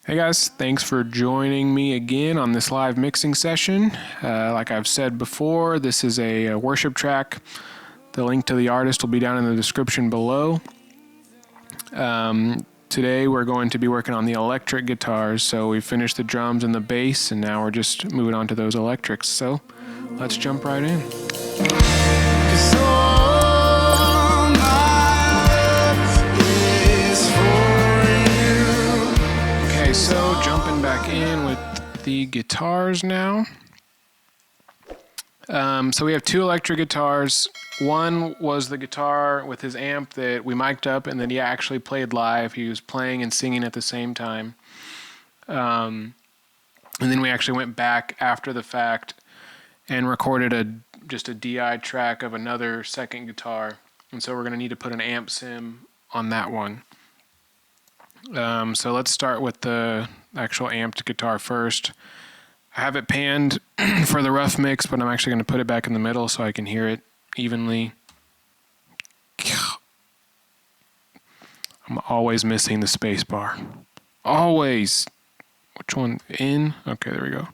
Hey guys, thanks for joining me again on this live mixing session. Like I've said before, this is a worship track. The link to the artist will be down in the description below. Today we're going to be working on the electric guitars. So we finished the drums and the bass, and now we're just moving on to those electrics. So let's jump right in. So jumping back in with the guitars now. So we have two electric guitars. One was the guitar with his amp that we mic'd up and then he actually played live. He was playing and singing at the same time. And then we actually went back after the fact and recorded just a DI track of another second guitar. And so we're going to need to put an amp sim on that one. So let's start with the actual amped guitar first. I have it panned for the rough mix, but I'm actually going to put it back in the middle so I can hear it evenly. I'm always missing the space bar. Always. Which one? In? Okay, there we go.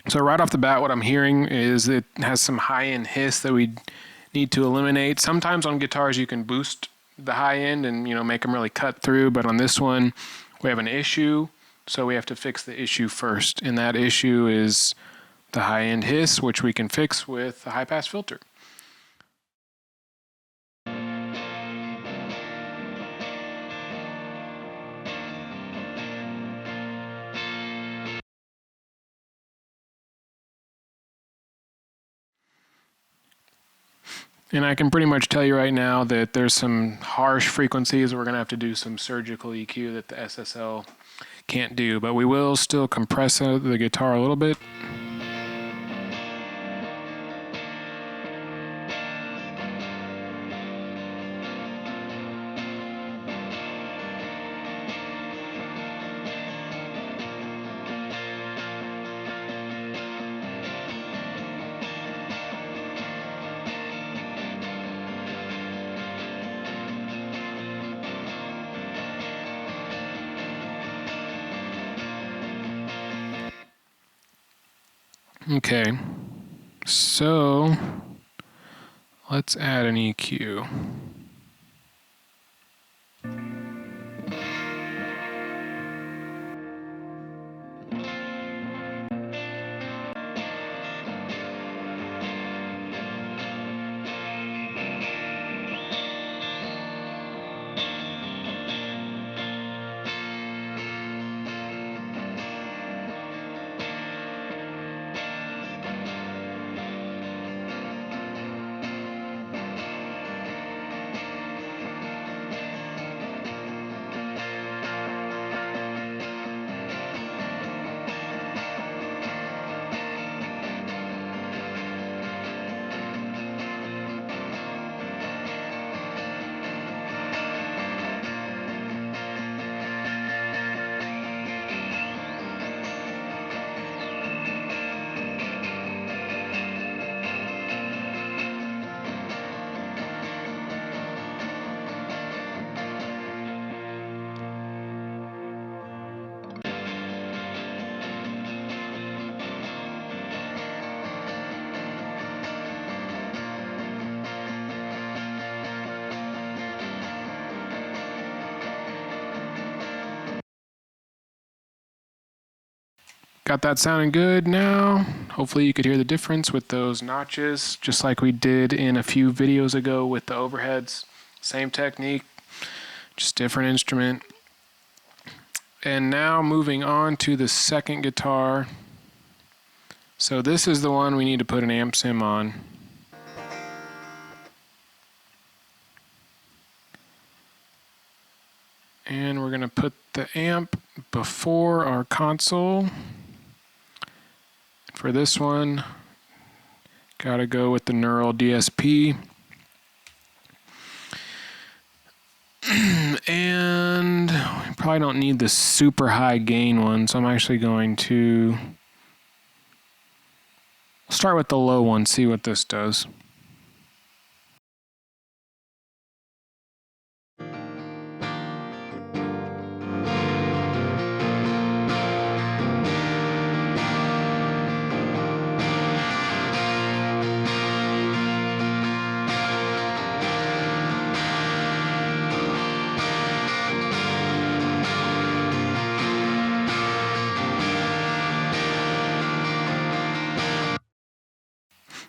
So right off the bat, what I'm hearing is it has some high-end hiss that we need to eliminate. Sometimes on guitars you can boost the high end and make them really cut through, but on this one we have an issue, so we have to fix the issue first. And that issue is the high-end hiss, which we can fix with a high-pass filter. And I can pretty much tell you right now that there's some harsh frequencies we're going to have to do some surgical EQ that the SSL can't do, but we will still compress the guitar a little bit. Okay, so let's add an EQ. Got that sounding good now. Hopefully you could hear the difference with those notches, just like we did in a few videos ago with the overheads. Same technique, just different instrument. And now moving on to the second guitar. So this is the one we need to put an amp sim on. And we're going to put the amp before our console. For this one, gotta go with the NeuralDSP. And we probably don't need the super high gain one, so I'm actually going to start with the low one, see what this does.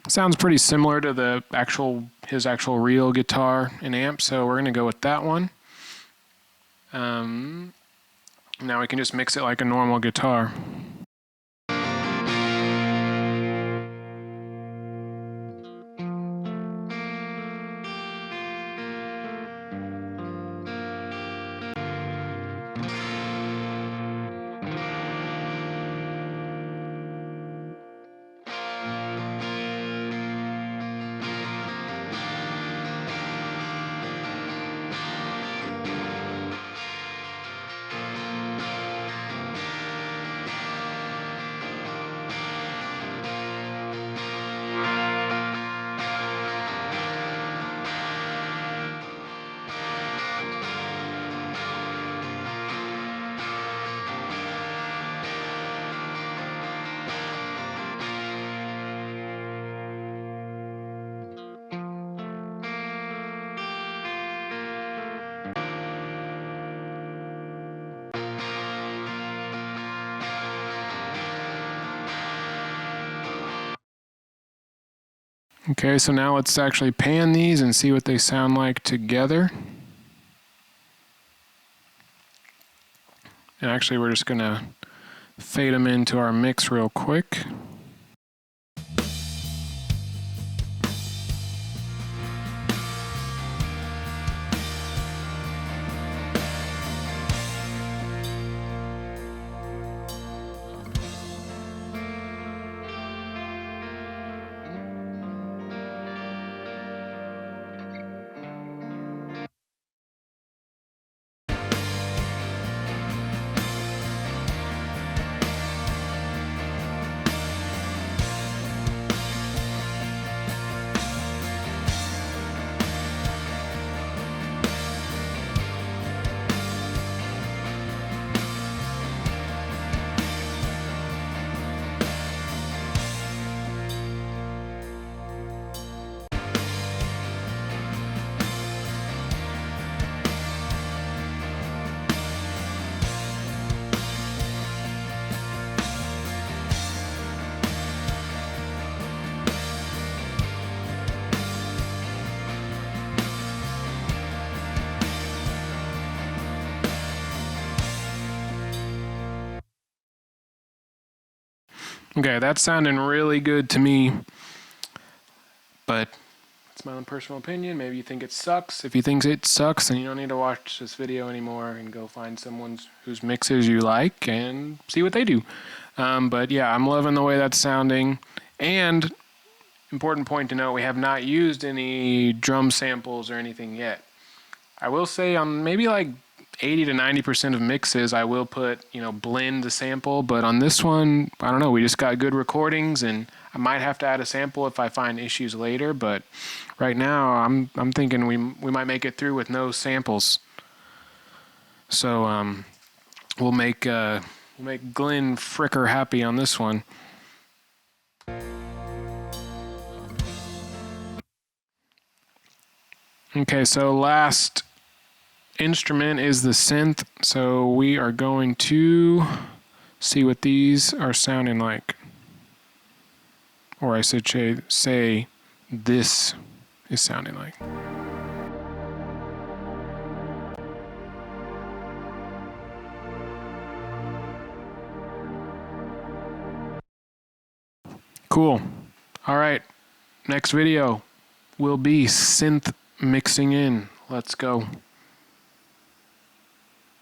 Sounds pretty similar to the his actual real guitar and amp, so we're gonna go with that one. Now we can just mix it like a normal guitar. Okay, so now let's actually pan these and see what they sound like together. And actually, we're just gonna fade them into our mix real quick. Okay, that's sounding really good to me, but it's my own personal opinion. Maybe you think it sucks. If you think it sucks, then you don't need to watch this video anymore and go find someone whose mixes you like and see what they do. But yeah, I'm loving the way that's sounding. And important point to note, we have not used any drum samples or anything yet. I will say on maybe like 80 to 90% of mixes, I will put, blend the sample, but on this one, I don't know, we just got good recordings, and I might have to add a sample if I find issues later, but right now, I'm thinking we might make it through with no samples. So, we'll make Glenn Fricker happy on this one. Okay, so last instrument is the synth, so we are going to see what these are sounding like. Or I should say this is sounding like. Cool. All right, next video will be synth mixing in. Let's go.